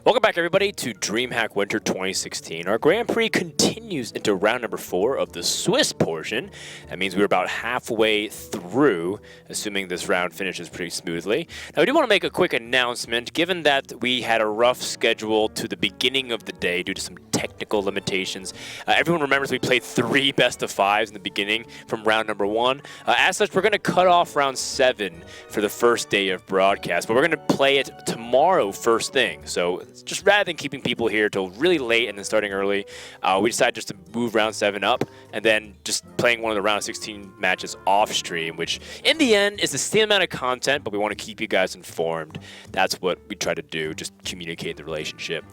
Welcome back, everybody, to DreamHack Winter 2016. Our Grand Prix continues into round number 4 of the Swiss portion. That means we're about halfway through, assuming this round finishes pretty smoothly. Now, we do want to make a quick announcement, given that we had a rough schedule to the beginning of the day due to some technical limitations. Everyone remembers we played 3 best-of-5s in the beginning from round number 1. As such, we're going to cut off round 7 for the first day of broadcast, but we're going to play it tomorrow first thing. So just rather than keeping people here till really late and then starting early, we decided just to move round 7 up and then just playing one of the round 16 matches off stream, which in the end is the same amount of content, but we want to keep you guys informed. That's what we try to do, just communicate the relationship.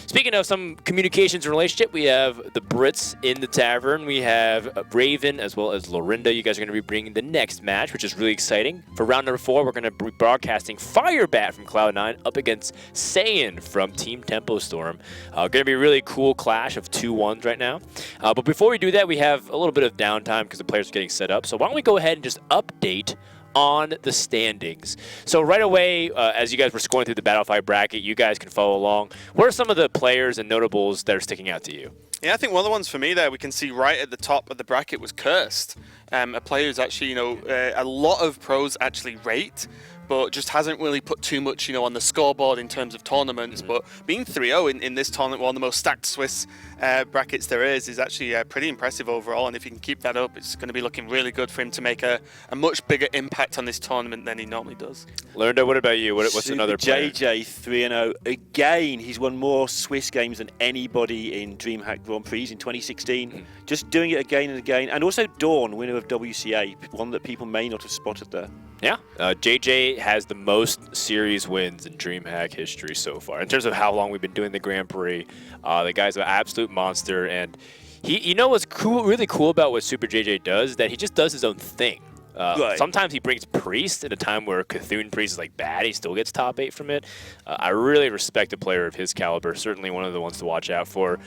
Speaking of some communications and relationship, we have the Brits in the tavern. We have Raven as well as Lorinda. You guys are going to be bringing the next match, which is really exciting. For round number 4, we're going to be broadcasting Firebat from Cloud9 up against Saiyan from Team Tempo Storm. Going to be a really cool clash of 2-1s right now. But before we do that, we have a little bit of downtime because the players are getting set up. So why don't we go ahead and just update on the standings. So right away, as you guys were scoring through the Battle 5 bracket, you guys can follow along. What are some of the players and notables that are sticking out to you? Yeah, I think one of the ones for me there, we can see right at the top of the bracket was Cursed. A player who's actually, a lot of pros actually rate, but just hasn't really put too much, on the scoreboard in terms of tournaments. But being 3-0 in this tournament, one of the most stacked Swiss brackets there is actually pretty impressive overall. And if he can keep that up, it's going to be looking really good for him to make a much bigger impact on this tournament than he normally does. Lorinda, what about you? What's another player? JJ 3-0. Again, he's won more Swiss games than anybody in DreamHack Grand Prix in 2016. Just doing it again and again. And also Dawn, winner of WCA, one that people may not have spotted there. Yeah, JJ has the most series wins in DreamHack history so far. In terms of how long we've been doing the Grand Prix, the guy's an absolute monster. And he, what's cool, really cool about what Super JJ does is that he just does his own thing. Right. Sometimes he brings Priest at a time where Cthulhu Priest is like bad. He still gets top 8 from it. I really respect a player of his caliber. Certainly one of the ones to watch out for.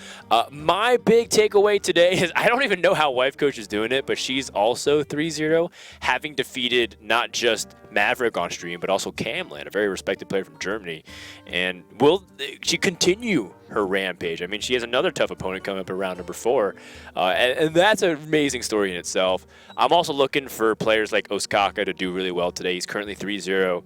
My big takeaway today is I don't even know how Wife Coach is doing it, but she's also 3-0, having defeated not just Maverick on stream, but also Camlin, a very respected player from Germany. And will she continue her rampage? I mean, she has another tough opponent coming up in round number 4, and that's an amazing story in itself. I'm also looking for players like Oskaka to do really well today. He's currently 3-0.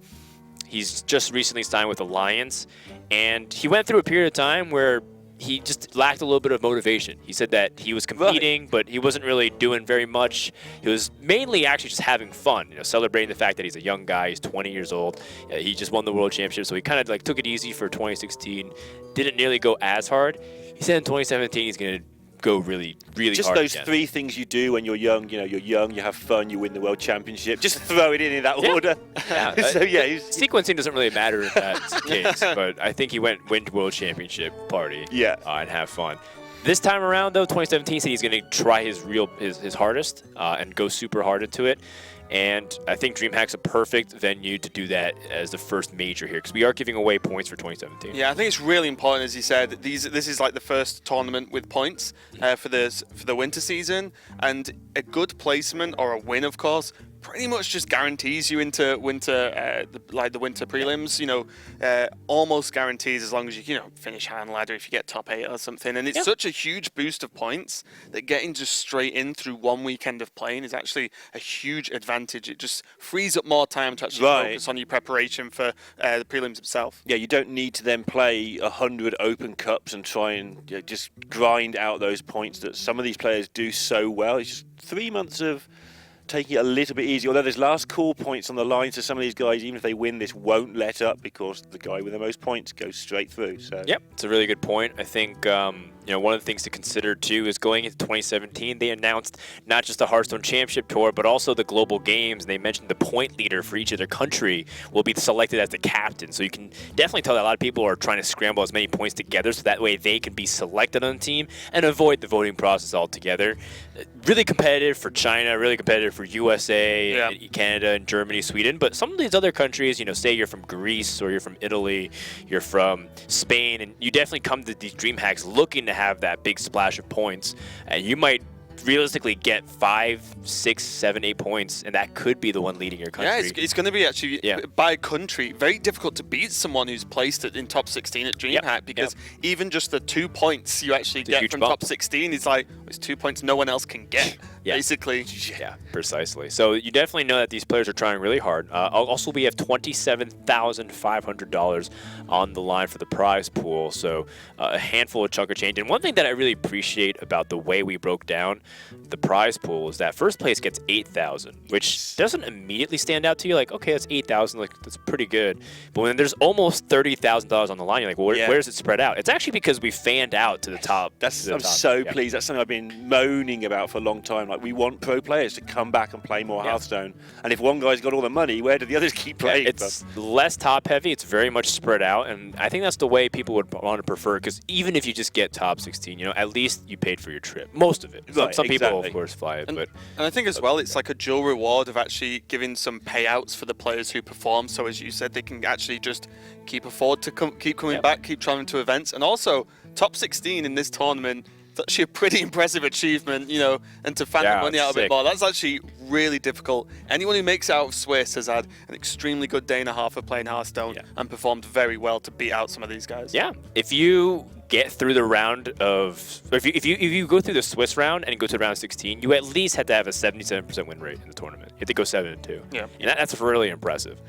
He's just recently signed with Alliance, and he went through a period of time where he just lacked a little bit of motivation. He said that he was competing, but he wasn't really doing very much. He was mainly actually just having fun, celebrating the fact that he's a young guy. He's 20 years old. He just won the World Championship, so he kind of took it easy for 2016. Didn't nearly go as hard. He said in 2017 he's going to go really, really just hard those again. 3 things you do when you're young. You're young, you have fun, you win the World Championship. Just throw it in that order. Yeah. So yeah, sequencing doesn't really matter in that case, but I think he win World Championship party. Yeah. And have fun. This time around, though, 2017 said he's going to try his hardest and go super hard into it. And I think DreamHack's a perfect venue to do that as the first major here, because we are giving away points for 2017. Yeah, I think it's really important, as you said. This is like the first tournament with points for the winter season, and a good placement or a win, of course, pretty much just guarantees you into winter, the winter prelims. Almost guarantees as long as you finish high on the ladder if you get top 8 or something. And it's such a huge boost of points that getting just straight in through one weekend of playing is actually a huge advantage. It just frees up more time to actually focus on your preparation for the prelims itself. Yeah, you don't need to then play 100 open cups and try and just grind out those points that some of these players do so well. It's just 3 months of taking it a little bit easy, although there's last call points on the line, so some of these guys, even if they win this, won't let up because the guy with the most points goes straight through. So yep, it's a really good point. I think one of the things to consider too is going into 2017, they announced not just the Hearthstone Championship Tour, but also the global games. And they mentioned the point leader for each of their country will be selected as the captain. So you can definitely tell that a lot of people are trying to scramble as many points together so that way they can be selected on the team and avoid the voting process altogether. Really competitive for China, really competitive for USA, and Canada, and Germany, Sweden. But some of these other countries, say you're from Greece or you're from Italy, you're from Spain, and you definitely come to these DreamHacks looking to have that big splash of points, and you might realistically get 5, 6, 7, 8 points, and that could be the one leading your country. Yeah, it's going to be actually, by country, very difficult to beat someone who's placed in top 16 at DreamHack, because even just the 2 points you actually get from top 16 is like, it's 2 points no one else can get, basically. Yeah, precisely. So you definitely know that these players are trying really hard. Also, we have $27,500 on the line for the prize pool, so a handful of chunk of change. And one thing that I really appreciate about the way we broke down the prize pool is that first place gets 8,000, which doesn't immediately stand out to you like, okay, that's 8,000, like that's pretty good. But when there's almost $30,000 on the line, you're like, well, where's it spread out? It's actually because we fanned out to the top. I'm so pleased. That's something I've been moaning about for a long time. Like, we want pro players to come back and play more Hearthstone. And if one guy's got all the money, where do the others keep playing? It's less top heavy. It's very much spread out, and I think that's the way people would want to prefer. Because even if you just get top 16, you know, at least you paid for your trip, most of it. Some people, of course, fly it, but I think as well, it's like a dual reward of actually giving some payouts for the players who perform. So as you said, they can actually just keep afford to keep coming back, keep traveling to events, and also top 16 in this tournament. It's actually a pretty impressive achievement, you know, and to fan the money out of it more, that's actually really difficult. Anyone who makes it out of Swiss has had an extremely good day and a half of playing Hearthstone and performed very well to beat out some of these guys. Yeah, if you get through the round of, if you go through the Swiss round and go to round 16, you at least had to have a 77% win rate in the tournament. You have to go 7-2. Yeah, and that's really impressive.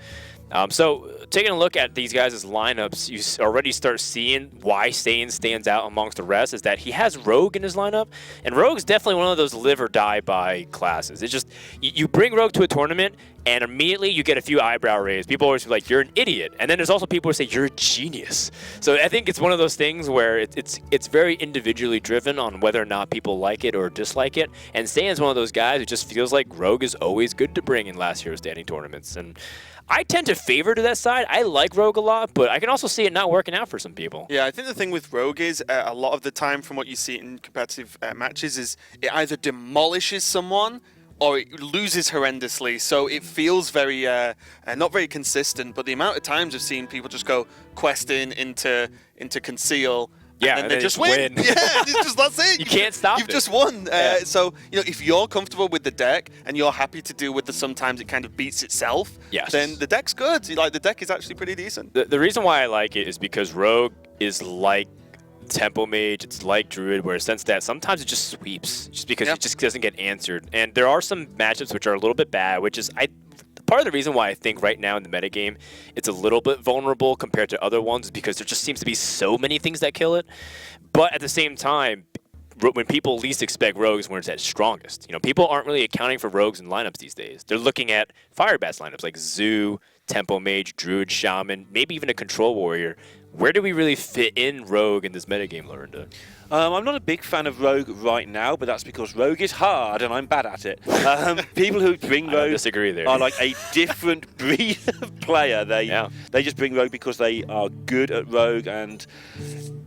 So taking a look at these guys' lineups, you already start seeing why Saiyan stands out amongst the rest is that he has Rogue in his lineup, and Rogue's definitely one of those live or die by classes. It's just, you bring Rogue to a tournament, and immediately you get a few eyebrow raised. People always be like, you're an idiot. And then there's also people who say, you're a genius. So I think it's one of those things where it's very individually driven on whether or not people like it or dislike it. And Saiyan's one of those guys who just feels like Rogue is always good to bring in last year's standing tournaments. And I tend to favor to that side. I like Rogue a lot, but I can also see it not working out for some people. Yeah, I think the thing with Rogue is a lot of the time from what you see in competitive matches is it either demolishes someone or it loses horrendously. So it feels very, not very consistent, but the amount of times I've seen people just go questing into conceal, and then they just win. Yeah, it's just, that's it. You can't stop You've just won. So, you know, if you're comfortable with the deck and you're happy to deal with the sometimes it kind of beats itself, then the deck's good. Like, the deck is actually pretty decent. The reason why I like it is because Rogue is like Temple Mage, it's like Druid, where in a sense that sometimes it just sweeps just because it just doesn't get answered. And there are some matchups which are a little bit bad, which is part of the reason why I think right now in the metagame it's a little bit vulnerable compared to other ones is because there just seems to be so many things that kill it. But at the same time, when people least expect Rogues when it's at strongest. You know, people aren't really accounting for Rogues in lineups these days. They're looking at Firebat's lineups like Zoo, Temple Mage, Druid, Shaman, maybe even a Control Warrior. Where do we really fit in Rogue in this metagame, Lorinda? I'm not a big fan of Rogue right now, but that's because Rogue is hard and I'm bad at it. People who bring Rogue disagree there. are like a different breed of player. They just bring Rogue because they are good at Rogue, and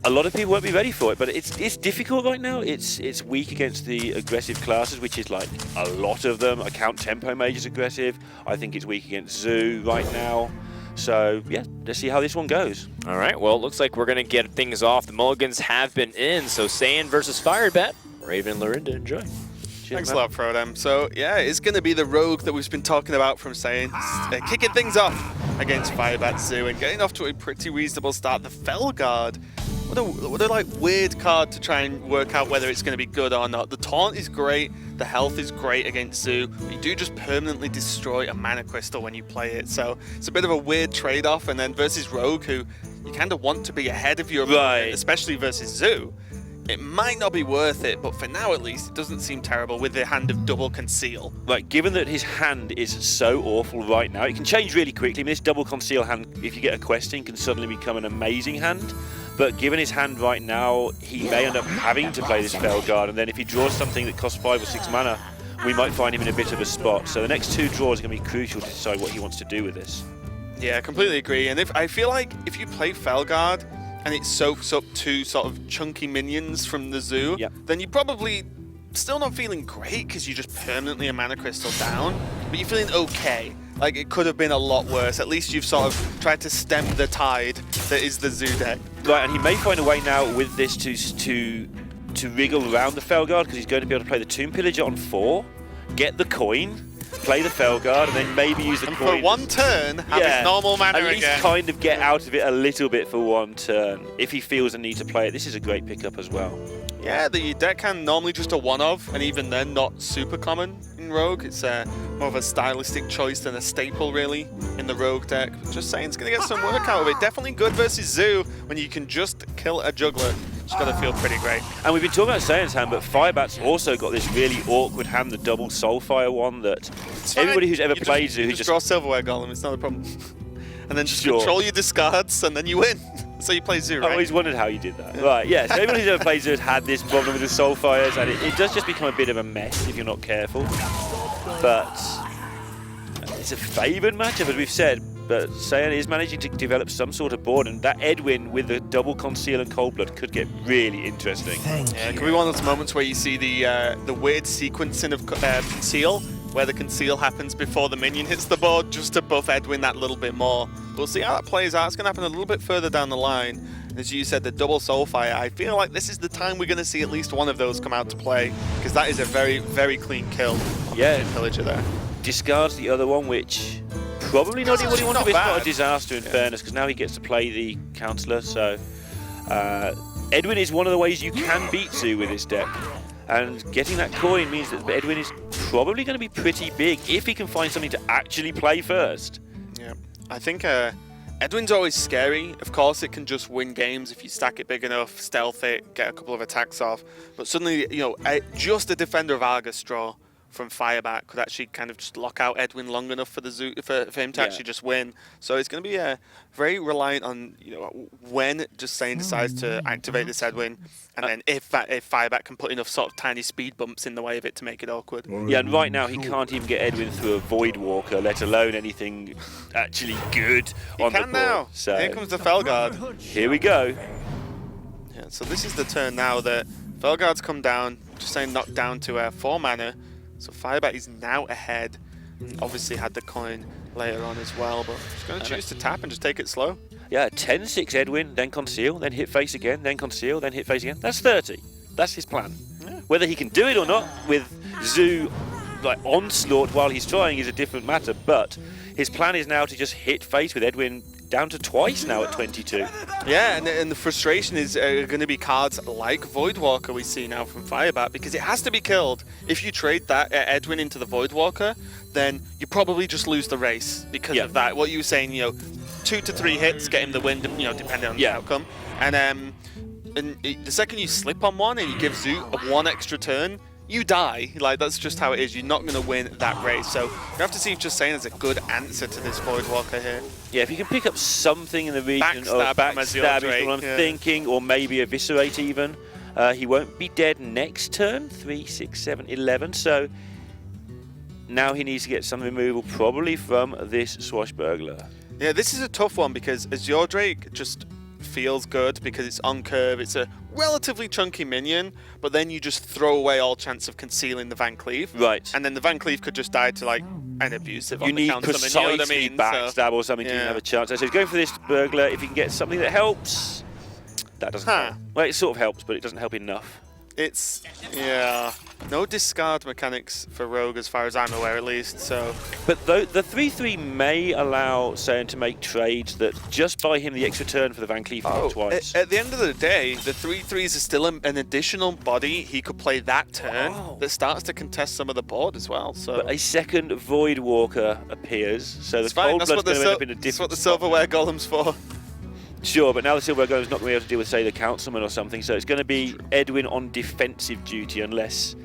a lot of people won't be ready for it. But it's difficult right now. It's weak against the aggressive classes, which is like a lot of them. I count Tempo Mage as aggressive. I think it's weak against Zoo right now. So, yeah, let's see how this one goes. All right, well, it looks like we're going to get things off. The mulligans have been in, so Saiyan versus Firebat. Raven and Lorinda, enjoy. Thanks a lot, Frodem. So, yeah, it's going to be the Rogue that we've been talking about from Saiyan. Kicking things off against Firebat Zoo and getting off to a pretty reasonable start. The Felguard. What a like weird card to try and work out whether it's going to be good or not. The taunt is great, the health is great against Zoo, but you do just permanently destroy a mana crystal when you play it. So it's a bit of a weird trade-off. And then versus Rogue, who you kind of want to be ahead of your opponent, especially versus Zoo. It might not be worth it, but for now at least, it doesn't seem terrible with the hand of double conceal. Like, given that his hand is so awful right now, it can change really quickly. I mean, this double conceal hand, if you get a questing, can suddenly become an amazing hand. But given his hand right now, he may end up having to play this Felguard, and then if he draws something that costs 5 or 6 mana, we might find him in a bit of a spot. So the next 2 draws are going to be crucial to decide what he wants to do with this. Yeah, I completely agree. And I feel like if you play Felguard and it soaks up 2 sort of chunky minions from the Zoo, then you're probably still not feeling great because you're just permanently a mana crystal down, but you're feeling okay. Like, it could have been a lot worse. At least you've sort of tried to stem the tide that is the Zoo deck. Right, and he may find a way now with this to to wriggle around the Felguard because he's going to be able to play the Tomb Pillager on 4, get the coin, play the Felguard, and then maybe use the and coin. for one turn, have his normal mana at least again. kind of get out of it a little bit for one turn if he feels the need to play it. This is a great pickup as well. Yeah, the deck can normally just a one-of, and even then not super common in Rogue. It's more of a stylistic choice than a staple, really, in the Rogue deck. Just saying, it's going to get some work out of it. Definitely good versus Zoo when you can just kill a juggler. It's got to feel pretty great. And we've been talking about Saiyan's hand, but Firebat's also got this really awkward hand, the double Soulfire one, that everybody who's ever played Zoo... just draw Silverware Golem, it's not a problem. And then just control your discards, and then you win. So you play Zoo, right? I always wondered how you did that. Right, yeah, so everyone who's ever played Zoo has had this problem with the Soulfires, and it does just become a bit of a mess if you're not careful. But it's a favoured matchup, as we've said, but Saiyan is managing to develop some sort of board, and that Edwin with the double Conceal and Cold Blood could get really interesting. Yeah, it could be one of those moments where you see the weird sequencing of Conceal, where the Conceal happens before the minion hits the board, just to buff Edwin that little bit more. We'll see how that plays out. It's going to happen a little bit further down the line. As you said, the double Soulfire, I feel like this is the time we're going to see at least one of those come out to play, because that is a very, very clean kill on the Pillager there. Discards the other one, which probably not what he wanted, but it's not a disaster in fairness, because now he gets to play the Counselor. So Edwin is one of the ways you can beat Zoo with this deck. And getting that coin means that Edwin is probably going to be pretty big if he can find something to actually play first. Yeah, I think Edwin's always scary. Of course, it can just win games if you stack it big enough, stealth it, get a couple of attacks off. But suddenly, just a Defender of Argus draw from Firebat could actually kind of just lock out Edwin long enough for the Zoo, for him to actually just win. So it's going to be very reliant on when Justsaiyan decides to activate this Edwin, and then if Firebat can put enough sort of tiny speed bumps in the way of it to make it awkward. Yeah, and right now he can't even get Edwin through a Void Walker, let alone anything actually good on the board. Now. So here comes the Felguard. Here we go. Yeah, so this is the turn now that Felguard's come down, Justsaiyan knocked down to 4 mana. So Firebat is now ahead. Obviously had the coin later on as well, but he's going to choose to tap and just take it slow. Yeah, 10-6 Edwin, then Conceal, then hit face again, then Conceal, then hit face again. That's 30. That's his plan. Yeah. Whether he can do it or not with Zoo onslaught while he's trying is a different matter, but his plan is now to just hit face with Edwin down to twice now at 22. Yeah, and the frustration is going to be cards like Voidwalker we see now from Firebat, because it has to be killed. If you trade that Edwin into the Voidwalker, then you probably just lose the race because of that. What you were saying, 2 to 3 hits get him the win, depending on the outcome. And the second you slip on one and you give Zoo one extra turn, you die. That's just how it is. You're not going to win that race. So you have to see if Justsaiyan is a good answer to this Voidwalker here. Yeah, if you can pick up something in the region Backstab of backstab is what I'm thinking, or maybe eviscerate even. He won't be dead next turn, 3, 6, 7, 11. So now he needs to get some removal, probably from this Swashbuckler. Yeah, this is a tough one because Azure Drake just feels good because it's on curve. It's a relatively chunky minion, but then you just throw away all chance of concealing the Van Cleave. Right. And then the Van Cleave could just die to an abusive you on the need counter. precisely You know what I mean? backstab or something to even have a chance. So he's going for this burglar. If you can get something that helps, that doesn't help. Well, it sort of helps, but it doesn't help enough. It's, no discard mechanics for Rogue as far as I'm aware at least, so... But the 3-3 may allow Saiyan to make trades that just buy him the extra turn for the Van Cleave twice. At the end of the day, the 3-3s is still an additional body he could play that turn that starts to contest some of the board as well, so... But a second Void Walker appears, so the Cold Blood's going to end up in a different That's what the Silverware Golem's for. Sure, but now the Silver Golem's not going to be able to deal with, say, the Councilman or something, so it's going to be Edwin on defensive duty unless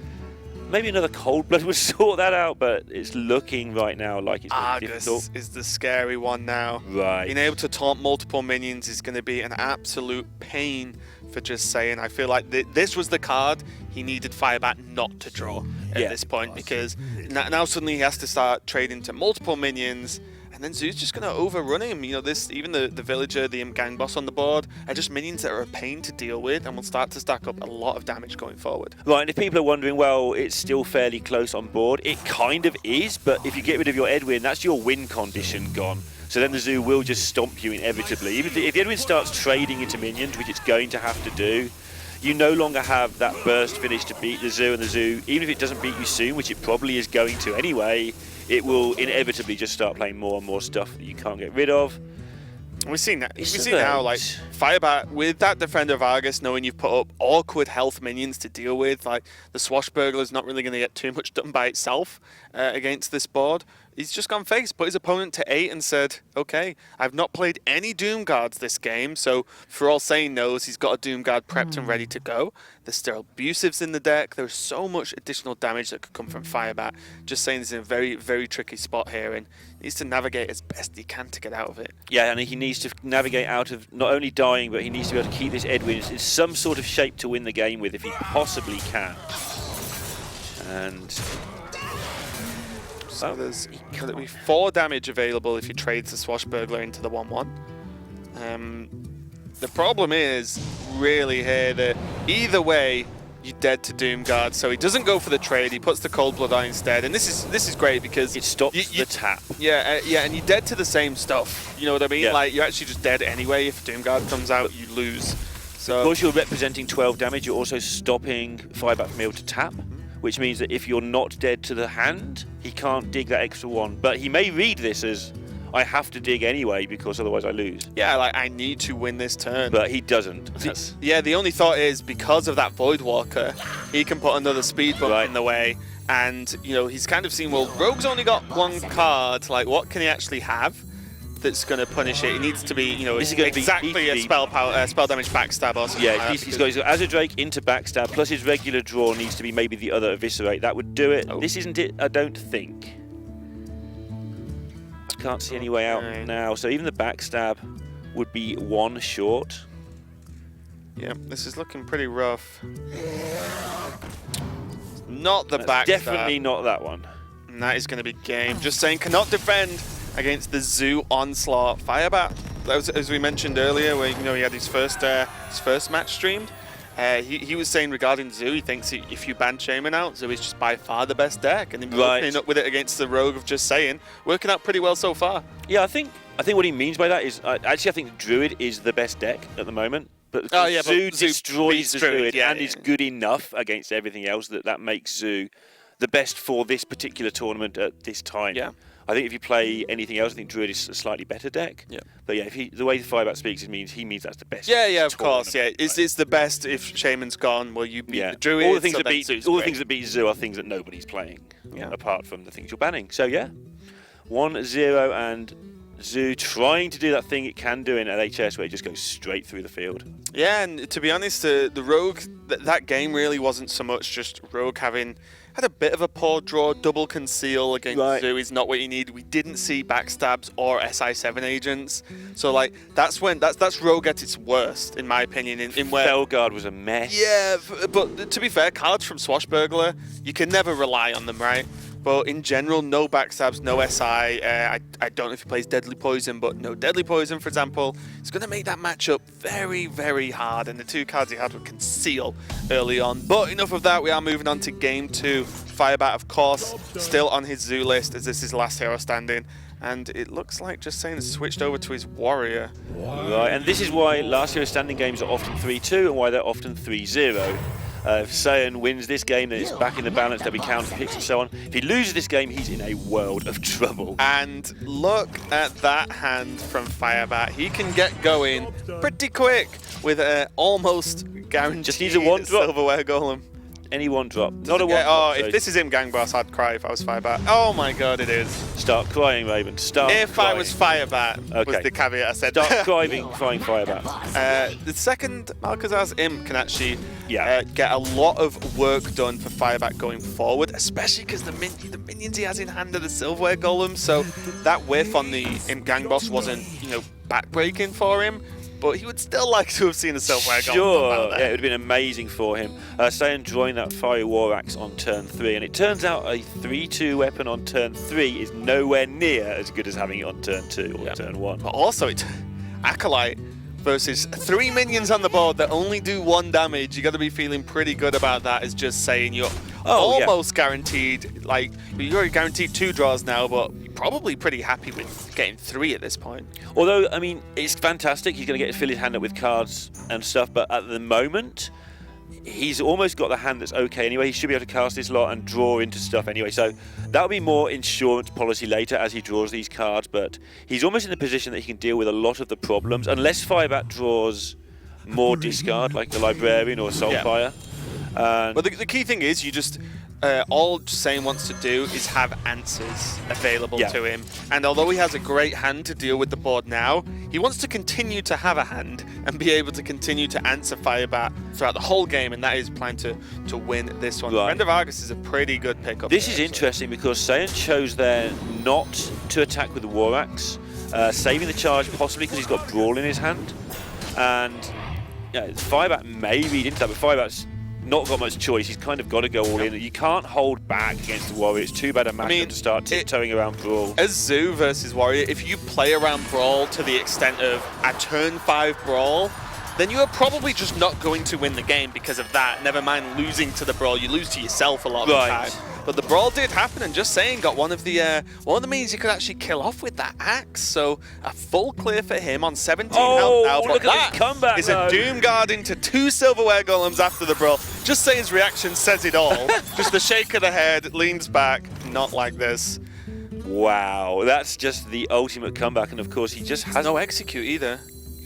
maybe another Cold Blood would sort that out, but it's looking right now like it's going to be difficult. Argus is the scary one now. Right. Being able to taunt multiple minions is going to be an absolute pain for Justsaiyan. I feel like this was the card he needed Firebat not to draw at this point, because now suddenly he has to start trading to multiple minions. And then Zoo's just going to overrun him. Even the Villager, the Gang Boss on the board, are just minions that are a pain to deal with and will start to stack up a lot of damage going forward. Right, and if people are wondering, well, it's still fairly close on board, it kind of is, but if you get rid of your Edwin, that's your win condition gone. So then the Zoo will just stomp you inevitably. Even if the Edwin starts trading into minions, which it's going to have to do, you no longer have that burst finish to beat the Zoo, and the Zoo, even if it doesn't beat you soon, which it probably is going to anyway, it will inevitably just start playing more and more stuff that you can't get rid of. We've seen that. We've seen now, like Firebat with that Defender of Argus, knowing you've put up awkward health minions to deal with. Like the Swashbuckler's not really going to get too much done by itself against this board. He's just gone face, put his opponent to 8 and said, okay, I've not played any Doom Guards this game, so for all Saiyan knows, he's got a Doom Guard prepped and ready to go. There's still abusives in the deck. There's so much additional damage that could come from Firebat. Just saying he's in a very, very tricky spot here and needs to navigate as best he can to get out of it. Yeah, and he needs to navigate out of not only dying, but he needs to be able to keep this Edwin in some sort of shape to win the game with if he possibly can. And... so there's going to be 4 damage available if he trades the Swashbuckler into the 1-1. The problem is really here that either way you're dead to Doom Guard, so he doesn't go for the trade. He puts the Cold Blood on instead, and this is great because it stops the tap. Yeah, and you're dead to the same stuff. You know what I mean? Yeah. Like you're actually just dead anyway. If Doom Guard comes out, you lose. So of course, you're representing 12 damage. You're also stopping Firebat from able to tap, which means that if you're not dead to the hand, he can't dig that extra 1. But he may read this as, I have to dig anyway because otherwise I lose. Yeah, like I need to win this turn. But he doesn't. Yeah, the only thought is because of that Void Walker, he can put another speed bump in the way. And, you know, he's kind of seen, well, Rogue's only got 1 card. Like, what can he actually have that's going to punish it? It needs to be, you know, exactly a spell damage backstab or something. Yeah, he's got Azure Drake into backstab, plus his regular draw needs to be maybe the other Eviscerate. That would do it. This isn't it, I don't think. I can't see any way out now. So even the backstab would be 1 short. Yeah, this is looking pretty rough. Not the That's backstab. definitely not that one. And that is going to be game. Justsaiyan cannot defend against the Zoo onslaught. Firebat, as we mentioned earlier, where he had his first match streamed. He was saying regarding Zoo, he thinks if you ban Shaman out, Zoo is just by far the best deck, and then opening up with it against the Rogue of Justsaiyan, working out pretty well so far. Yeah, I think what he means by that is actually I think Druid is the best deck at the moment. But Zoo destroys the Druid and is good enough against everything else that makes Zoo the best for this particular tournament at this time. Yeah. I think if you play anything else, I think Druid is a slightly better deck. Yeah. But yeah, the way the Firebat speaks, he means that's the best. Yeah, of course. Yeah, it's the best if Shaman's gone. Well, you beat the Druid. All the things the things that beat Zoo are things that nobody's playing. Yeah. Apart from the things you're banning. So yeah, 1-0 and Zoo trying to do that thing it can do in LHS where it just goes straight through the field. Yeah, and to be honest, the Rogue, that game really wasn't so much just Rogue having had a bit of a poor draw. Double conceal against Zoo is not what you need. We didn't see backstabs or SI7 agents, so like that's Rogue at its worst, in my opinion. In where Felguard was a mess. Yeah, but to be fair, cards from Swashbuckler, you can never rely on them, right? But in general, no backstabs, no SI. I don't know if he plays Deadly Poison, but no Deadly Poison, for example. It's going to make that matchup very, very hard. And the 2 cards he had were Conceal early on. But enough of that. We are moving on to Game 2. Firebat, of course, still on his Zoo list as this is last hero standing. And it looks like Justsaiyan has switched over to his Warrior. Right, and this is why last hero standing games are often 3-2 and why they're often 3-0. If Saiyan wins this game, then it's back in the balance, there'll be counter picks and so on. If he loses this game, he's in a world of trouble. And look at that hand from Firebat. He can get going pretty quick with an almost guaranteed just needs a 1-drop. Silverware Golem. Any 1-drop. Not a 1-drop. Oh, if this is him, Gang Boss, I'd cry if I was Firebat. Oh my god, it is. Start crying, Raven. Start If crying. I was Firebat, was the caveat I said. Start crying Firebat. The second Malcazar's Imp can actually get a lot of work done for Firebat going forward, especially because the minions he has in hand are the Silverware Golem, so that whiff on the Imp Gang Boss wasn't, backbreaking for him. But he would still like to have seen a Silverware Golem. Sure, yeah, it would have been amazing for him. Saiyan drawing that Fiery War Axe on turn 3, and it turns out a 3-2 weapon on turn 3 is nowhere near as good as having it on turn 2 or turn 1. But also, it's Acolyte versus 3 minions on the board that only do 1 damage. You got to be feeling pretty good about that. As just saying you're almost guaranteed. Like you're already guaranteed 2 draws now, but you're probably pretty happy with getting 3 at this point. Although, I mean, it's fantastic. He's going to get to fill his hand up with cards and stuff, but at the moment, he's almost got the hand that's okay anyway. He should be able to cast this lot and draw into stuff anyway. So that'll be more insurance policy later as he draws these cards. But he's almost in the position that he can deal with a lot of the problems, unless Firebat draws more discard, like the Librarian or Soulfire. Well, the key thing is you just all Justsaiyan wants to do is have answers available to him. And although he has a great hand to deal with the board now, he wants to continue to have a hand and be able to continue to answer Firebat throughout the whole game, and that is plan to win this one. Right. Friend of Argus is a pretty good pickup. This is interesting because Saiyan chose there not to attack with the War Axe, saving the charge possibly because he's got Brawl in his hand. And Firebat maybe didn't have, but Firebat's not got much choice. He's kind of got to go all in. You can't hold back against the Warrior. It's too bad a matchup to start tiptoeing around Brawl. As Zoo versus Warrior, if you play around Brawl to the extent of a turn 5 Brawl, then you are probably just not going to win the game because of that. Never mind losing to the Brawl, you lose to yourself a lot of the time. But the Brawl did happen, and Justsaiyan got one of the means you could actually kill off with that axe. So a full clear for him on 17 health now. Look at this comeback, is a Doom Guard into 2 Silverware Golems after the Brawl. Justsaiyan's reaction says it all. Just the shake of the head, leans back, not like this. Wow, that's just the ultimate comeback, and of course he just has no execute either.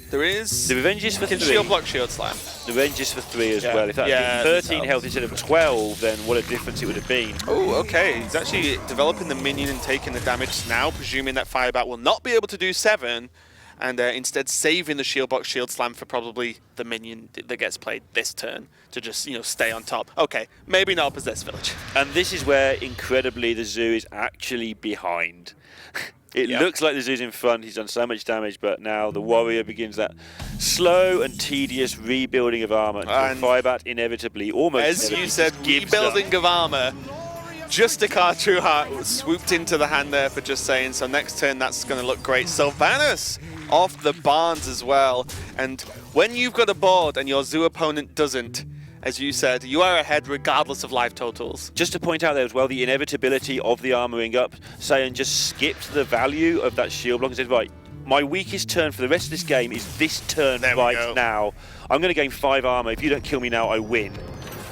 There is. The revenge is for 3. Shield block, shield slam. The revenge is for 3 as well. If that had been 13 health instead of 12, then what a difference it would have been. Oh, okay. He's actually developing the minion and taking the damage now, presuming that Firebat will not be able to do 7, and instead saving the shield block, shield slam for probably the minion that gets played this turn to just, stay on top. Okay, maybe not Possessed Village. And this is where, incredibly, the Zoo is actually behind. It looks like the Zoo's in front, he's done so much damage, but now the Warrior begins that slow and tedious rebuilding of armor. And Firebat inevitably, almost as you said, rebuilding of armor. Justicar True Heart swooped into the hand there for Justsaiyan, so next turn that's going to look great. Sylvanas off the Barnes as well, and when you've got a board and your Zoo opponent doesn't, as you said, you are ahead regardless of life totals. Just to point out there as well, the inevitability of the armoring up, Saiyan just skipped the value of that shield block and said, right, my weakest turn for the rest of this game is this turn right now. I'm going to gain 5 armor. If you don't kill me now, I win.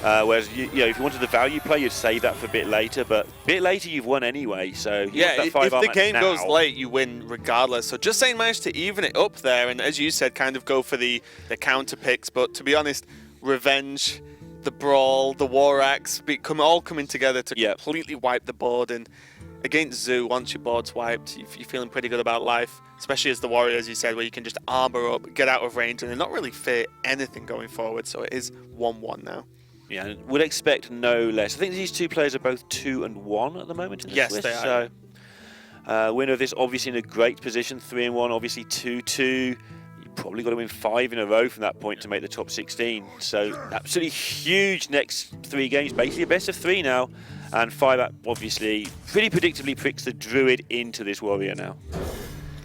Whereas, if you wanted the value play, you'd save that for a bit later, but a bit later you've won anyway, so yeah, if the game goes late, you win regardless. So Justsaiyan managed to even it up there, and as you said, kind of go for the counter picks, but to be honest, Revenge, the Brawl, the War Axe, all coming together to completely wipe the board. And against Zoo, once your board's wiped, you're feeling pretty good about life, especially as the Warrior, as you said, where you can just armor up, get out of range, and they're not really fear anything going forward. So it is 1-1 now. Yeah, would expect no less. I think these two players are both 2-1 at the moment in the Swiss, they are. So winner of this obviously in a great position, 3-1, obviously 2-2. Probably got to win 5 in a row from that point to make the top 16. So absolutely huge next 3 games, basically a best of 3 now. And Firebat obviously pretty predictably pricks the Druid into this Warrior now.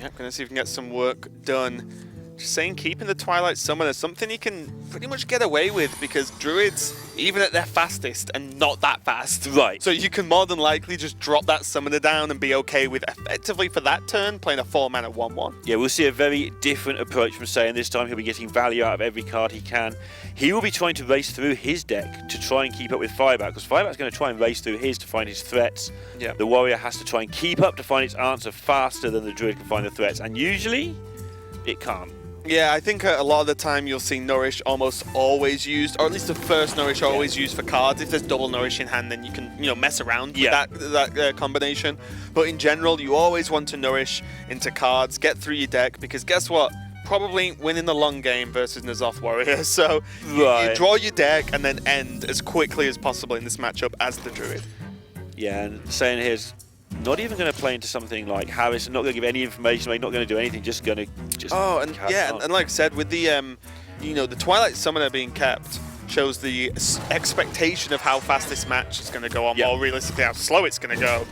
Yep, gonna see if we can get some work done. Justsaiyan keeping the Twilight Summoner, something he can pretty much get away with because Druids, even at their fastest, and not that fast. Right. So you can more than likely just drop that Summoner down and be okay with effectively for that turn playing a 4-mana 1-1. Yeah, we'll see a very different approach from Saiyan. This time he'll be getting value out of every card he can. He will be trying to race through his deck to try and keep up with Firebat, because Firebat's going to try and race through his to find his threats. Yep. The Warrior has to try and keep up to find its answer faster than the Druid can find the threats, and usually it can't. Yeah, I think a lot of the time you'll see Nourish almost always used, or at least the first Nourish always used for cards. If there's double Nourish in hand, then you can mess around with that combination. But in general, you always want to Nourish into cards, get through your deck, because guess what? Probably winning the long game versus N'Zoth Warrior. So you draw your deck and then end as quickly as possible in this matchup as the Druid. Yeah, and Saiyan here's not even going to play into something like Harris, not going to give any information away, not going to do anything, just going to and like I said, with the the Twilight Summoner being kept shows the expectation of how fast this match is going to go on, more realistically how slow it's going to go.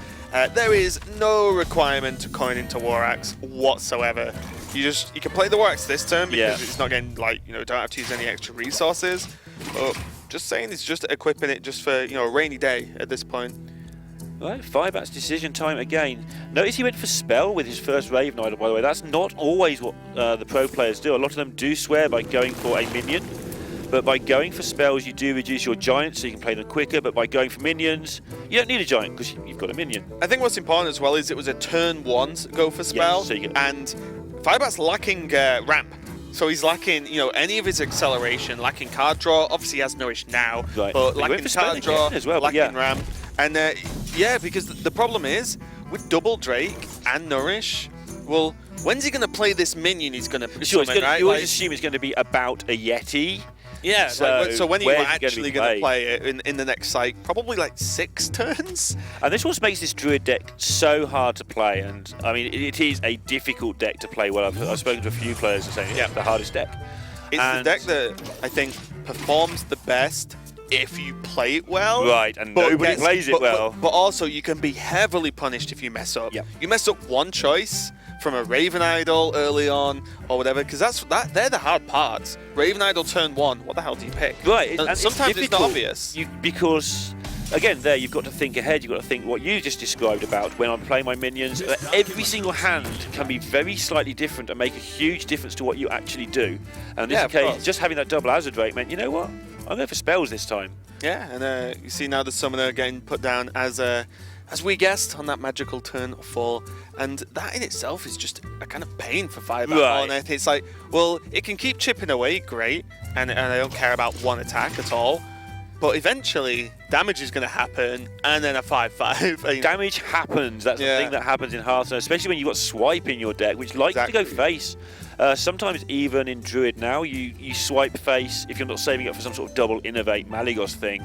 There is no requirement to coin into War Axe whatsoever. You can play the War Axe this turn because it's not getting don't have to use any extra resources. But Justsaiyan is just equipping it just for a rainy day at this point. Right, Firebat's decision time again. Notice he went for Spell with his first Raven Idol, by the way. That's not always what the pro players do. A lot of them do swear by going for a minion. but by going for spells, you do reduce your giants, so you can play them quicker. But by going for minions, you don't need a giant because you've got a minion. I think what's important as well is it was a turn 1 go for spell, so you can... and Firebat's lacking ramp. So he's lacking, any of his acceleration, lacking card draw. Obviously, he has Nourish now, right. but lacking card draw, as well, lacking ramp. And because the problem is, with double Drake and Nourish, well, when's he going to play this minion he's going to summon, right? You always assume it's going to be about a Yeti. Yeah, so when are you actually going to play it in the next cycle? Probably like 6 turns? And this what makes this Druid deck so hard to play. And I mean, it is a difficult deck to play well. I've spoken to a few players who are saying it's the hardest deck. It's the deck that I think performs the best if you play it well. Right, and nobody plays it well. But also, you can be heavily punished if you mess up. Yep. You mess up one choice from a Raven Idol early on or whatever, because they're the hard parts. Raven Idol turn 1, what the hell do you pick? Right, and sometimes it's not obvious. Because, again, there you've got to think ahead, you've got to think what you just described about when I'm playing my minions. Every single hand can be very slightly different and make a huge difference to what you actually do. And in this occasion, just having that double Azure Drake meant, you know what? I'm going for spells this time. Yeah, and you see now the Summoner getting put down as we guessed on that magical turn 4, and that in itself is just a kind of pain for Firebat. Right. It's like, well, it can keep chipping away, great, and I don't care about one attack at all, but eventually damage is going to happen, and then a 5/5. Damage happens. That's the thing that happens in Hearthstone, especially when you've got Swipe in your deck, which likes to go face. Sometimes even in Druid now, you swipe face if you're not saving up for some sort of double Innovate Malygos thing.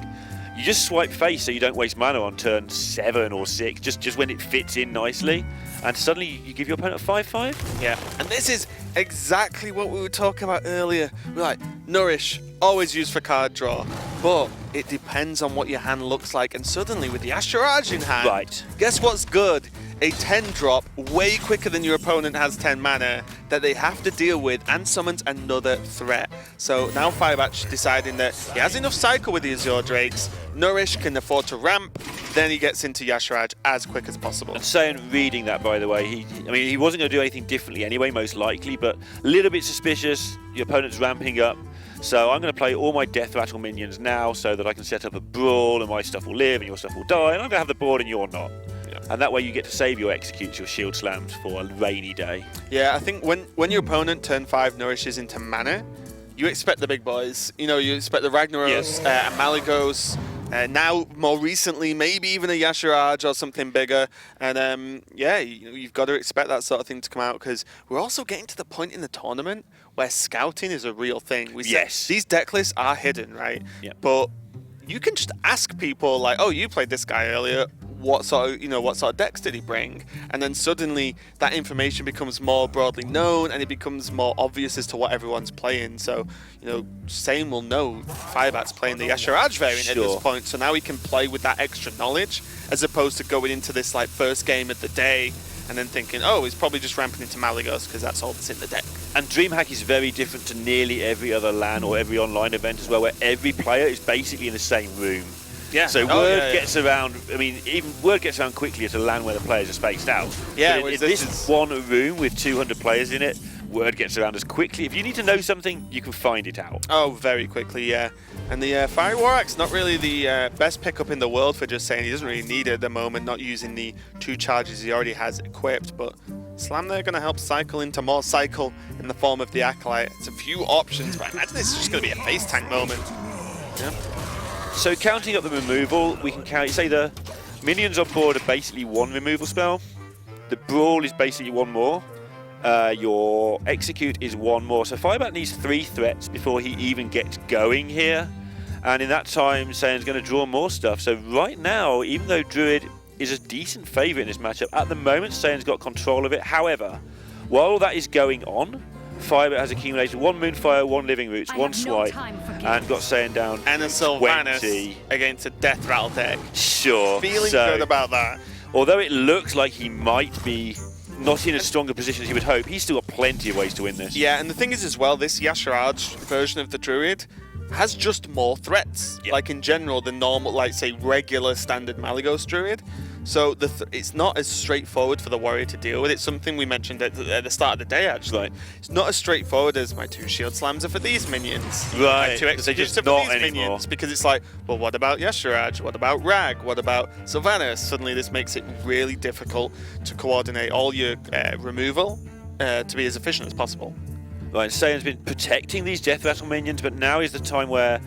You just swipe face so you don't waste mana on turn 7 or 6, just when it fits in nicely. And suddenly you give your opponent a 5/5? Yeah, and this is exactly what we were talking about earlier. We're like, Nourish, always used for card draw, but it depends on what your hand looks like. And suddenly with the Asheraj in hand, guess what's good? A 10 drop way quicker than your opponent has 10 mana that they have to deal with and summons another threat. So now Firebat deciding that he has enough cycle with the Azure Drakes, Nourish can afford to ramp, then he gets into Yasharaj as quick as possible. And Saiyan reading that, by the way, he wasn't going to do anything differently anyway, most likely, but a little bit suspicious, your opponent's ramping up. So I'm going to play all my Death Rattle minions now so that I can set up a brawl and my stuff will live and your stuff will die, and I'm going to have the board and you're not. And that way you get to save your executes, your shield slams for a rainy day. Yeah, I think when your opponent turn 5 nourishes into mana, you expect the big boys. You expect the Ragnaros, and Malygos, now more recently maybe even a Yasharaj or something bigger. And you've got to expect that sort of thing to come out, because we're also getting to the point in the tournament where scouting is a real thing. These deck lists are hidden, right? Yeah. But you can just ask people like, oh, you played this guy earlier. What sort of decks did he bring? And then suddenly that information becomes more broadly known and it becomes more obvious as to what everyone's playing. So, Same will know Firebat's playing the Yasharaj variant at this point, so now he can play with that extra knowledge as opposed to going into this first game of the day and then thinking, oh, he's probably just ramping into Malygos because that's all that's in the deck. And DreamHack is very different to nearly every other LAN or every online event as well, where every player is basically in the same room. Yeah. So word gets around. Even word gets around quickly at a LAN where the players are spaced out. Yeah. But in this one room with 200 players in it, word gets around as quickly. If you need to know something, you can find it out. Oh, very quickly, yeah. And the Fire Warlock's not really the best pickup in the world for Justsaiyan. He doesn't really need it at the moment, not using the 2 charges he already has equipped. But Slam there going to help cycle into more cycle in the form of the Acolyte. It's a few options, but I imagine this is just going to be a face tank moment. Yeah. So counting up the removal, we can count, say the minions on board are basically 1 removal spell. The Brawl is basically 1 more. Your Execute is 1 more. So Firebat needs 3 threats before he even gets going here. And in that time, Saiyan's going to draw more stuff. So right now, even though Druid is a decent favourite in this matchup, at the moment Saiyan's got control of it. However, while all that is going on, Firebat has accumulated 1 Moonfire, 1 Living Roots, 1 Swipe, and got Saiyan down and a Sylvanas against a Death Rattle deck. Sure. Feeling good about that. Although it looks like he might be not in as strong a position as he would hope, he's still got plenty of ways to win this. Yeah, and the thing is as well, this Yasharaj version of the Druid has just more threats. Like in general, the normal, say regular standard Malygos Druid. So it's not as straightforward for the warrior to deal with. It's something we mentioned at the start of the day, actually. Right. It's not as straightforward as my 2 shield slams are for these minions. Right, My 2 because they're executes just are for not these anymore. minions. Because it's like, well, what about Yasharaj? What about Rag? What about Sylvanas? Suddenly this makes it really difficult to coordinate all your removal to be as efficient as possible. Right, Saiyan's been protecting these Death Rattle minions, but now is the time where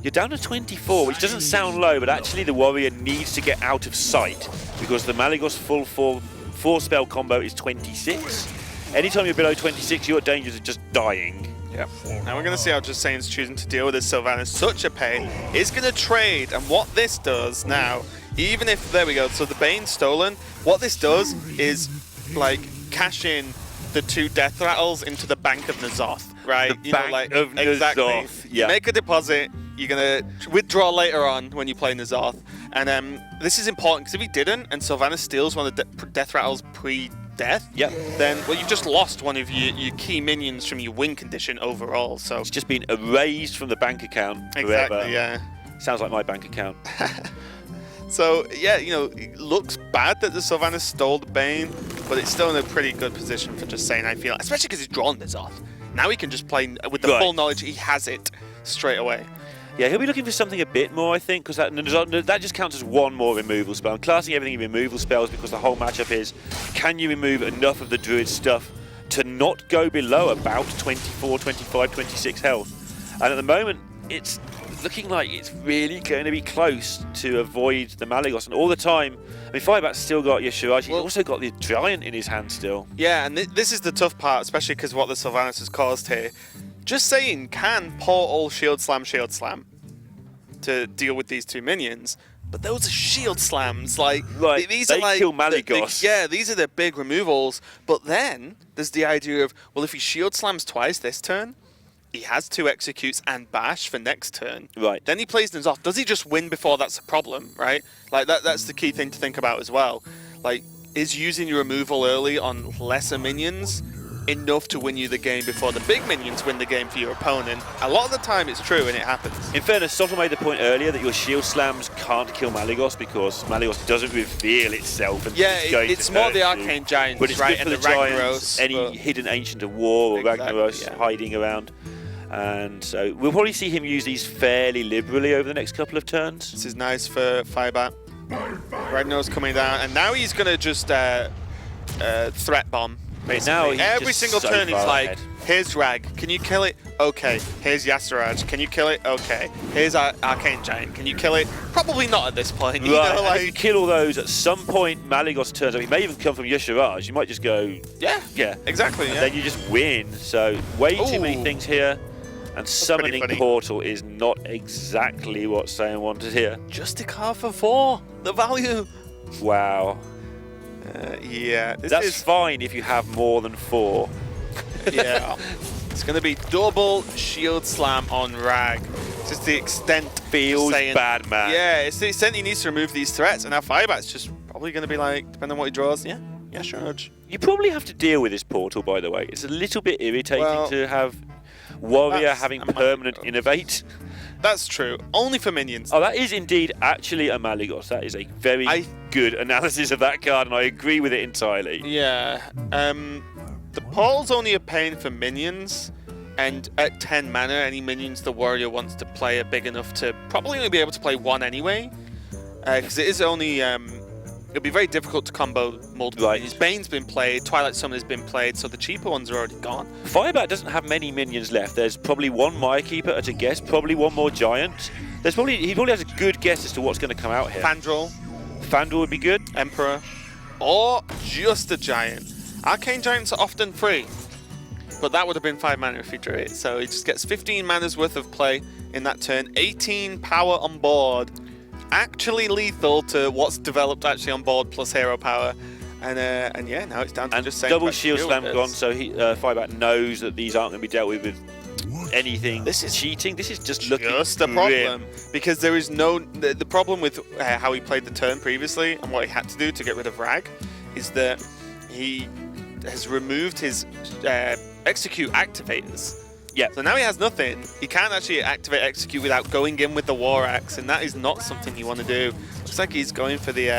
you're down to 24, which doesn't sound low, but actually the warrior needs to get out of sight because the Malygos full 4 spell combo is 26. Anytime you're below 26, you're at danger of just dying. Yep. Now we're going to see how Justsaiyan's choosing to deal with this Sylvanas. Such a pain. Is going to trade, and what this does now, even if, there we go, so the Bane's stolen, what this does is, like, cash in the 2 Death Rattles into the Bank of N'Zoth, right? The Bank of exactly. N'Zoth, yeah. You make a deposit, you're going to withdraw later on when you play N'Zoth, and this is important, because if he didn't, and Sylvanas steals one of the Death Rattles pre-death, Yep. then, well, you've just lost one of your key minions from your win condition overall, so... It's just been erased from the bank account forever. Exactly, yeah. Sounds like my bank account. So, yeah, you know, it looks bad that the Sylvanas stole the Bane, but it's still in a pretty good position for Justsaiyan, I feel. Especially because he's drawn N'Zoth. Now he can just play with the full knowledge he has it straight away. Yeah, he'll be looking for something a bit more, I think, because that just counts as 1 more removal spell. I'm classing everything in removal spells because the whole matchup is, can you remove enough of the Druid stuff to not go below about 24, 25, 26 health? And at the moment, it's looking like it's really going to be close to avoid the Malygos. And all the time, I mean, Firebat's still got Yasharaj. He's also got the Giant in his hand still. Yeah, and this is the tough part, especially because what the Sylvanas has caused here. Justsaiyan can portal Shield Slam to deal with these 2 minions, but those are Shield Slams. Like, these they are like kill Malygos. yeah, these are the big removals. But then there's the idea of, well, if he Shield Slams twice this turn, he has 2 executes and bash for next turn. Right. Then he plays N'Zoth. Does he just win before that's a problem, right? Like, that's the key thing to think about as well. Like, is using your removal early on lesser minions enough to win you the game before the big minions win the game for your opponent? A lot of the time it's true and it happens. In fairness, Soto made the point earlier that your shield slams can't kill Malygos because Malygos doesn't reveal itself. And Yeah, going it's to more hurt the you. Arcane Giants, But it's right? good for And the the Giants, Ragnaros. any but- hidden Ancient of War or Exactly, Ragnaros yeah. hiding around. And so we'll probably see him use these fairly liberally over the next couple of turns. This is nice for Firebat. Ragnaros coming down, and now he's going to just threat bomb. Basically. Now he's Every just single so turn he's far like, ahead. here's Rag, can you kill it? Okay. Here's Yasharaj, can you kill it? Okay. Here's Arcane Giant, can you kill it? Probably not at this point. You Right, know, and if you kill all those, at some point Malygos turns up. He may even come from Yasharaj. You might just go, yeah, exactly. and Yeah. then you just win. So way too many Ooh. things here. And summoning funny. Portal is not exactly what Saiyan wanted here. Just a card for 4. The value. Wow. Yeah. This That's is fine if you have more than 4. yeah. It's going to be double shield slam on Rag. Just the extent Feels saying, bad, man. Yeah, it's the extent he needs to remove these threats, and now Firebat's just probably going to be like, depending on what he draws, yeah, sure. You probably have to deal with this Portal, by the way. It's a little bit irritating Well, to have Warrior that's having a Malygos. permanent Innovate. That's true. Only for minions. Oh, that is indeed actually a Malygos. That is a very good analysis of that card, and I agree with it entirely. Yeah. The Portal's only a pain for minions, and at 10 mana, any minions the warrior wants to play are big enough to probably only be able to play 1 anyway. Because it is only... it'll be very difficult to combo multiple minions. Bane's been played, Twilight Summoner's been played, so the cheaper ones are already gone. Firebat doesn't have many minions left. There's probably 1 Maya Keeper at a guess, probably 1 more Giant. He probably has a good guess as to what's going to come out here. Fandral, Fandral would be good. Emperor, or just a Giant. Arcane Giants are often free, but that would have been 5 mana if he drew it. So he just gets 15 mana's worth of play in that turn, 18 power on board. Actually lethal to what's developed actually on board plus hero power. And yeah, now it's down to just saying double shield slam gone, so Firebat knows that these aren't going to be dealt with anything. This is cheating. This is just looking just a problem because there is no the problem with how he played the turn previously and what he had to do to get rid of Rag is that he has removed his execute activators. Yeah. So now he has nothing. He can't actually activate Execute without going in with the War Axe, and that is not something you want to do. Looks like he's going for the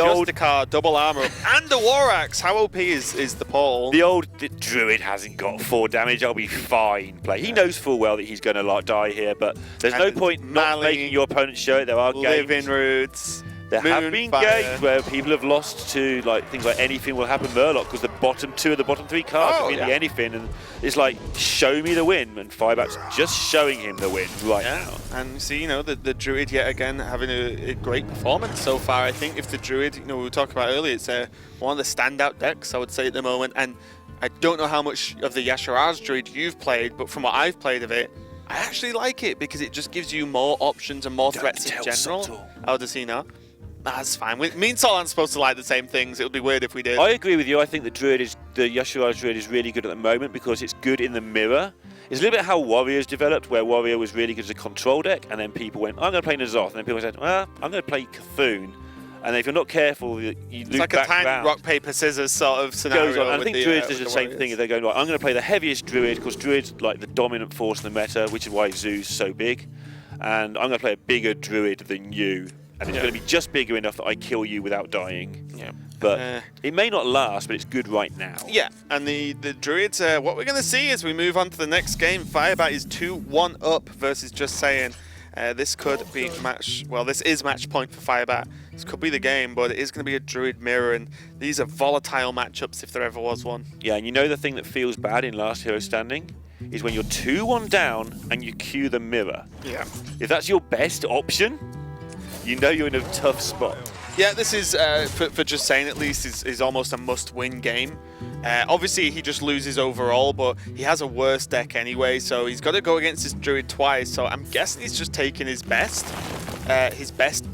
old Justicar double armor up and the War Axe. How OP is the portal? The old Druid hasn't got 4 damage. I'll be fine. Play. He knows full well that he's going to die here, but there's no point not making your opponent show it. There are Living games. Roots. There have been games where people have lost to things like Anything Will Happen Murloc because the bottom 2 of the bottom 3 cards have been the Anything, and it's like, show me the win, and Firebat's just showing him the win right now. And you see, the Druid yet again having a great performance so far. I think if the Druid, we were talking about earlier, it's one of the standout decks, I would say, at the moment. And I don't know how much of the Yasharaj Druid you've played, but from what I've played of it, I actually like it because it just gives you more options and more threats in general. How does he know? That's fine. Me and Sol aren't supposed to like the same things. It would be weird if we did. I agree with you. I think the Yasharaj Druid is really good at the moment because it's good in the mirror. It's a little bit how Warriors developed, where Warrior was really good as a control deck, and then people went, I'm going to play N'Zoth, and then people said, well, I'm going to play Cthulhu. And if you're not careful, you lose back. It's like a tiny rock, paper, scissors sort of scenario. Goes on. And I think Druids do the same thing. They're going, right, I'm going to play the heaviest Druid because Druid's like the dominant force in the meta, which is why Zoo's so big. And I'm going to play a bigger Druid than you. And it's going to be just bigger enough that I kill you without dying. Yeah. But it may not last, but it's good right now. Yeah, and the Druids, what we're going to see as we move on to the next game, Firebat is 2-1 up versus Justsaiyan. This could be this is match point for Firebat. This could be the game, but it is going to be a Druid mirror, and these are volatile matchups if there ever was one. Yeah, and the thing that feels bad in Last Hero Standing is when you're 2-1 down and you queue the mirror. Yeah. If that's your best option, you're in a tough spot. Yeah, this is, for Justsaiyan at least, is almost a must-win game. Obviously, he just loses overall, but he has a worse deck anyway, so he's got to go against his Druid twice, so I'm guessing he's just taking his best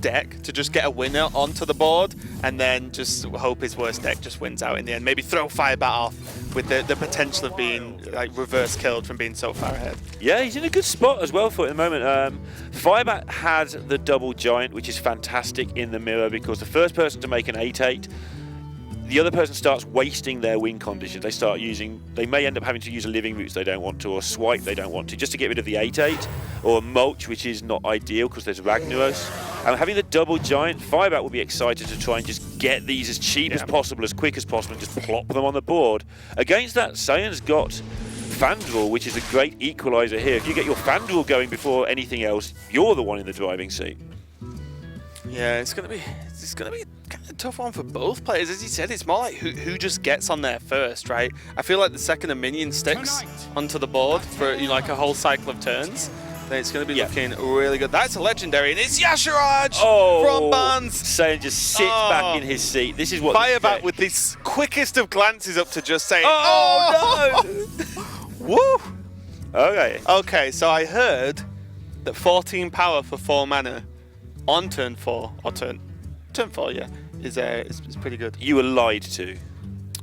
deck to just get a winner onto the board, and then just hope his worst deck just wins out in the end. Maybe throw Firebat off with the potential of being reverse killed from being so far ahead. Yeah, he's in a good spot as well for it at the moment. Firebat had the double giant, which is fantastic in the mirror because the first person to make an 8/8, the other person starts wasting their win conditions. They may end up having to use a Living Roots they don't want to, or a Swipe they don't want to, just to get rid of the 8/8, or a Mulch, which is not ideal because there's Ragnaros. And having the double giant, Firebat will be excited to try and just get these as cheap as possible, as quick as possible, and just plop them on the board. Against that, Saiyan's got Fandral, which is a great equalizer here. If you get your Fandral going before anything else, you're the one in the driving seat. Yeah, it's gonna be kind of a tough one for both players. As you said, it's more like who just gets on there first, right? I feel like the second a minion sticks onto the board for like a whole cycle of turns, then it's going to be looking really good. That's a legendary, and it's Yasharaj from Barnes. Saiyan just sits back in his seat. This is what Firebat with this quickest of glances up to Justsaiyan. Oh no! Woo! Okay, so I heard that 14 power for 4 mana on turn 4, or turn 4, yeah, is pretty good. You were lied to.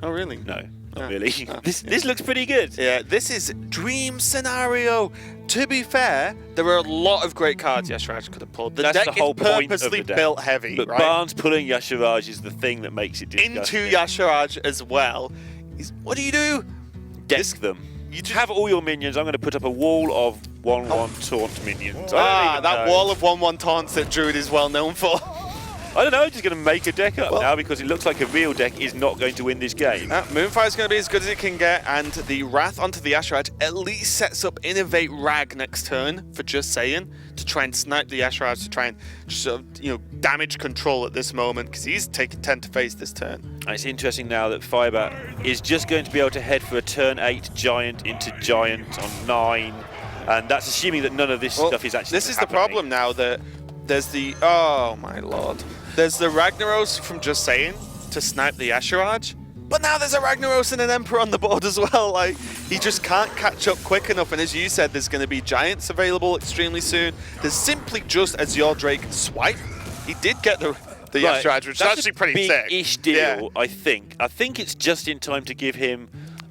Oh, really? No, not really. This looks pretty good. Yeah, this is dream scenario. To be fair, there are a lot of great cards Yasharaj could have pulled. The deck is purposely built heavy, but right? Barnes pulling Yasharaj is the thing that makes it disgusting. Into Yasharaj as well. What do? Deck them. You have all your minions. I'm going to put up a wall of 1/1 taunt minions. That wall of 1/1 taunts that Druid is well known for. I don't know, just going to make a deck up now because it looks like a real deck is not going to win this game. Moonfire is going to be as good as it can get, and the Wrath onto the Yasharaj at least sets up Innovate Rag next turn for Justsaiyan to try and snipe the Yasharaj, to try and just damage control at this moment because he's taking 10 to face this turn. And it's interesting now that Firebat is just going to be able to head for a turn 8 Giant into Giant on 9, and that's assuming that none of this stuff is actually This is the problem now, that there's the... Oh my lord. There's the Ragnaros from Justsaiyan to snipe the Yasharaj, but now there's a Ragnaros and an Emperor on the board as well. Like, he just can't catch up quick enough, and as you said, there's going to be Giants available extremely soon. There's simply just as your Drake Swipe. He did get the Yasharaj, which is actually pretty sick. Big-ish deal, I think. I think it's just in time to give him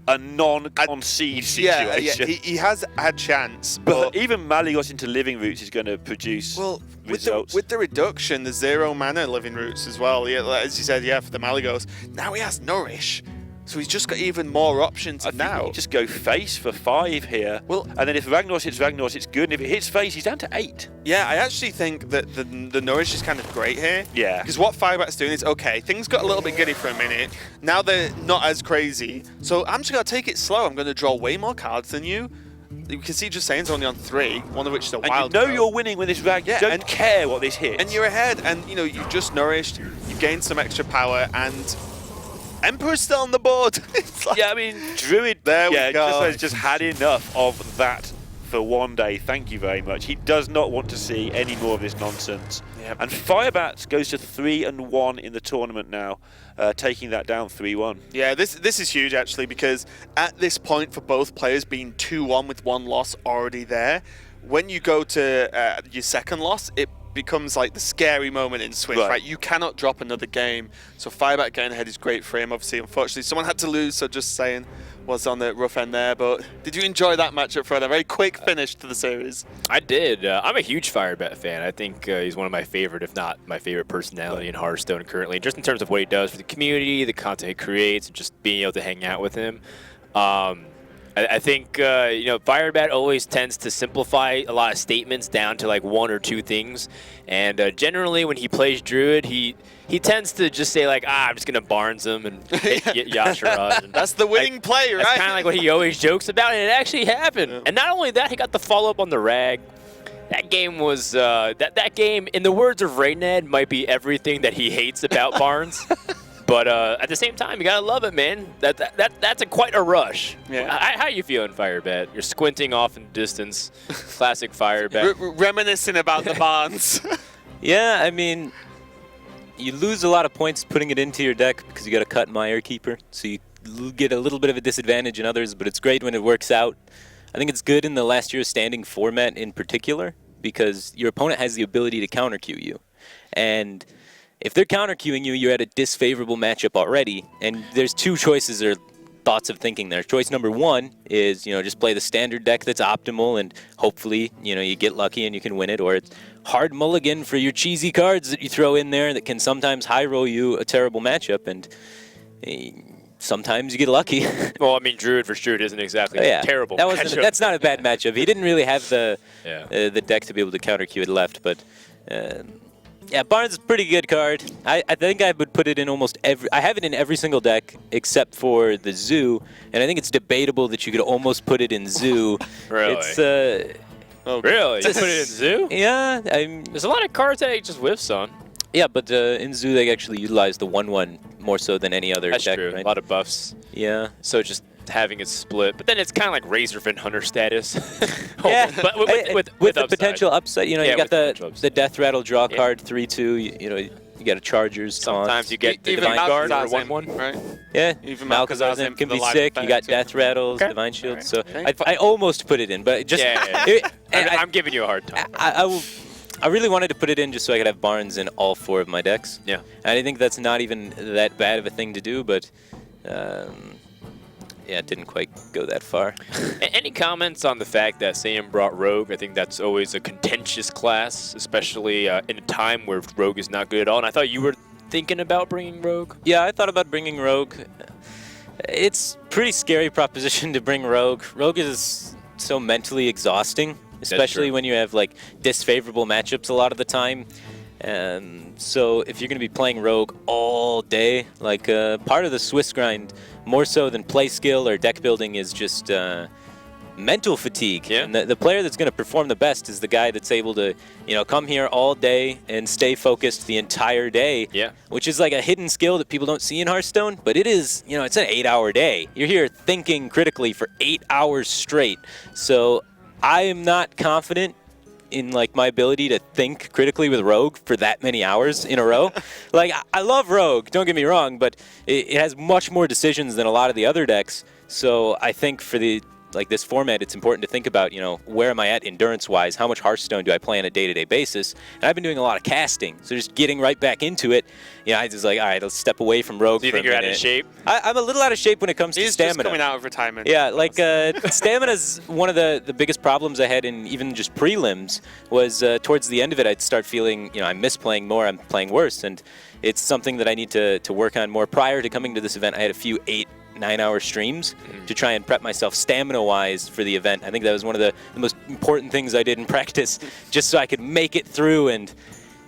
a non-concede situation. Yeah, he has had chance, but even Malygos into Living Roots is going to produce results. With the reduction, the 0 mana Living Roots as well. Yeah, as you said, for the Malygos. Now he has Nourish, So he's just got even more options I think now. you just go face for 5 here. Well, and then if Ragnaros hits Ragnaros, it's good. And if it hits face, he's down to 8. yeah, I actually think that the nourish is kind of great here. Yeah. Because what Firebat's doing is, okay, things got a little bit giddy for a minute. Now they're not as crazy. So I'm just going to take it slow. I'm going to draw way more cards than you. You can see Justsaiyan's only on 3, one of which is a And wild you know card. you're winning with this Rag. Yeah, You don't and- care what this hits. And you're ahead, and you know, you've just nourished, you've gained some extra power, and Emperor's still on the board. It's like, yeah, I mean, Druid, There we go. Justsaiyan's just had enough of that for one day. Thank you very much. He does not want to see any more of this nonsense. Yep. And Firebat goes to 3-1 in the tournament now, taking that down 3-1. Yeah, this is huge actually, because at this point for both players being 2-1 with 1 loss already there, when you go to your second loss, it becomes like the scary moment in Switch, right? You cannot drop another game. So Firebat getting ahead is great for him. Obviously, unfortunately, someone had to lose, so Justsaiyan was on the rough end there. But did you enjoy that matchup, Fred? A very quick finish to the series. I did. I'm a huge Firebat fan. I think he's one of my favorite, if not my favorite personality in Hearthstone currently, just in terms of what he does for the community, the content he creates, and just being able to hang out with him. I think, you know, Firebat always tends to simplify a lot of statements down to like 1 or 2 things. And generally when he plays Druid, he tends to just say like, I'm just going to Barnes him and hit Yashara. And That's the winning play, right? That's kind of like what he always jokes about, and it actually happened. Yeah. And not only that, he got the follow-up on the Rag. That game was, that game, in the words of Rayned, might be everything that he hates about Barnes. But at the same time, you gotta love it, man. That's quite a rush. Yeah. How you feeling, Firebat? You're squinting off in the distance. Classic Firebat. Reminiscing about the Barnes. Yeah, I mean, you lose a lot of points putting it into your deck because you got to cut Mire Keeper, so you get a little bit of a disadvantage in others, but it's great when it works out. I think it's good in the last year's standing format in particular because your opponent has the ability to counter queue you. And if they're counter queuing you, you're at a disfavorable matchup already, and there's 2 choices or thoughts of thinking there. Choice number 1 is, you know, just play the standard deck that's optimal and hopefully, you know, you get lucky and you can win it, or it's hard mulligan for your cheesy cards that you throw in there that can sometimes high roll you a terrible matchup, and sometimes you get lucky. Well, I mean, Druid versus Druid isn't exactly a terrible matchup. That's not a bad matchup. He didn't really have the deck to be able to counter queue it left, but yeah, Barnes is a pretty good card. I think I would put it in almost every... I have it in every single deck except for the Zoo, and I think it's debatable that you could almost put it in Zoo. Really? It's, really? You put it in Zoo? Yeah. There's a lot of cards that he just whiffs on. Yeah, but in Zoo they actually utilize the 1/1 more so than any other That's deck, true. right? A lot of buffs. Yeah. So just having it split, but then it's kind of like Razorfin Hunter status. Yeah, but with the upside. potential upside, you know, Yeah, you got with the Death Rattle draw Yeah. card 3/2. You know, you got a Chargers. Sometimes you get the Even Divine Guard or Malkazar's 1/1. in, right? Yeah, Even Malkazar's Malkazar's in can for the be live sick. You got effect. Death Rattles, Okay. Divine Shield. Alright. So Okay. I almost put it in, but it just Yeah. and I'm giving you a hard time. I really wanted to put it in just so I could have Barnes in all 4 of my decks. Yeah. And I think that's not even that bad of a thing to do, but yeah, it didn't quite go that far. Any comments on the fact that Sam brought Rogue? I think that's always a contentious class, especially in a time where Rogue is not good at all. And I thought you were thinking about bringing Rogue. Yeah, I thought about bringing Rogue. It's a pretty scary proposition to bring Rogue. Rogue is so mentally exhausting, especially when you have like disfavorable matchups a lot of the time. So if you're going to be playing Rogue all day, like part of the Swiss grind, more so than play skill or deck building, is just mental fatigue. Yeah. And the player that's going to perform the best is the guy that's able to, you know, come here all day and stay focused the entire day. Yeah. Which is like a hidden skill that people don't see in Hearthstone, but it is, you know, it's an 8-hour day. You're here thinking critically for 8 hours straight. So I am not confident in like my ability to think critically with Rogue for that many hours in a row. Like, I love Rogue, don't get me wrong, but it has much more decisions than a lot of the other decks. So I think for the like this format, it's important to think about, you know, where am I at endurance-wise? How much Hearthstone do I play on a day-to-day basis? And I've been doing a lot of casting, so just getting right back into it. You know, I just like, all right, let's step away from Rogue. Do you for think a you're out minute. of shape? I'm a little out of shape when it comes to He's stamina. just coming out of retirement. Yeah, like stamina's one of the biggest problems I had in even just prelims was towards the end of it, I'd start feeling, you know, I'm misplaying more, I'm playing worse, and it's something that I need to work on more. Prior to coming to this event, I had a few 8, 9-hour streams to try and prep myself stamina-wise for the event. I think that was one of the most important things I did in practice, just so I could make it through. And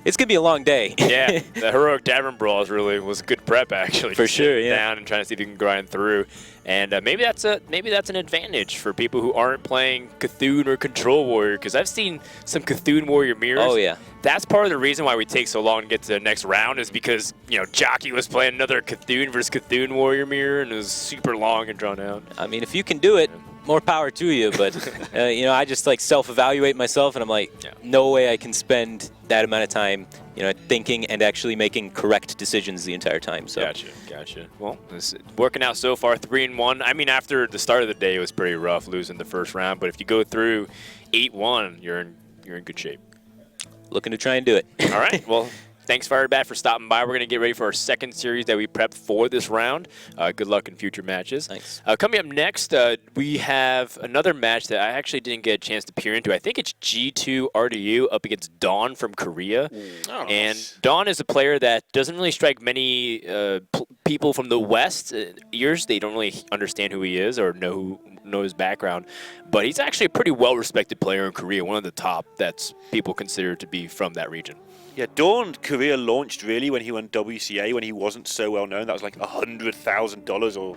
it's going to be a long day. Yeah, the Heroic Tavern Brawls really was good prep, actually. For Just sure, sitting yeah. down and trying to see if you can grind through. And maybe that's an advantage for people who aren't playing Cthulhu or Control Warrior, because I've seen some Cthulhu Warrior mirrors. Oh, yeah. That's part of the reason why we take so long to get to the next round, is because, you know, Jockey was playing another Cthulhu versus Cthulhu Warrior mirror, and it was super long and drawn out. I mean, if you can do it, more power to you. But, you know, I just like self-evaluate myself, and I'm like, no way I can spend that amount of time, you know, thinking and actually making correct decisions the entire time. So. Gotcha. Well, this is working out so far, 3-1. I mean, after the start of the day, it was pretty rough losing the first round. But if you go through 8-1, you're in good shape. Looking to try and do it. All right. Well, thanks, Firebat, for stopping by. We're going to get ready for our second series that we prepped for this round. Good luck in future matches. Thanks. Coming up next, we have another match that I actually didn't get a chance to peer into. I think it's G2 RDU up against Dawn from Korea. And Dawn is a player that doesn't really strike many people from the West ears. They don't really understand who he is or know his background. But he's actually a pretty well-respected player in Korea, one of the top that's people consider to be from that region. Yeah, Dawn career launched really when he won WCA, when he wasn't so well known. That was like $100,000 or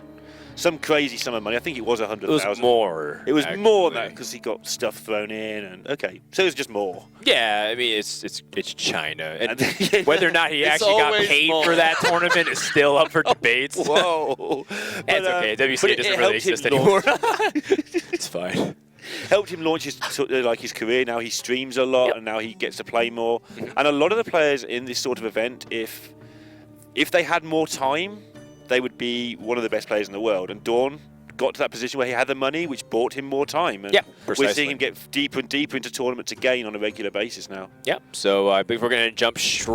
some crazy sum of money. I think it was $100,000. It was more. It was more than that because he got stuff thrown in, and okay, so it was just more. Yeah, I mean it's China, and whether or not he actually got always paid more. for that tournament is still up for debates. Whoa, It's okay. WCA it doesn't really helped him exist anymore. launch- It's fine. helped him launch his his career. Now he streams a lot, and now he gets to play more. And a lot of the players in this sort of event, if they had more time, they would be one of the best players in the world. And Dawn got to that position where he had the money, which bought him more time. And we're precisely. seeing him get deeper and deeper into tournaments again on a regular basis now. Yep. So I believe we're going to jump straight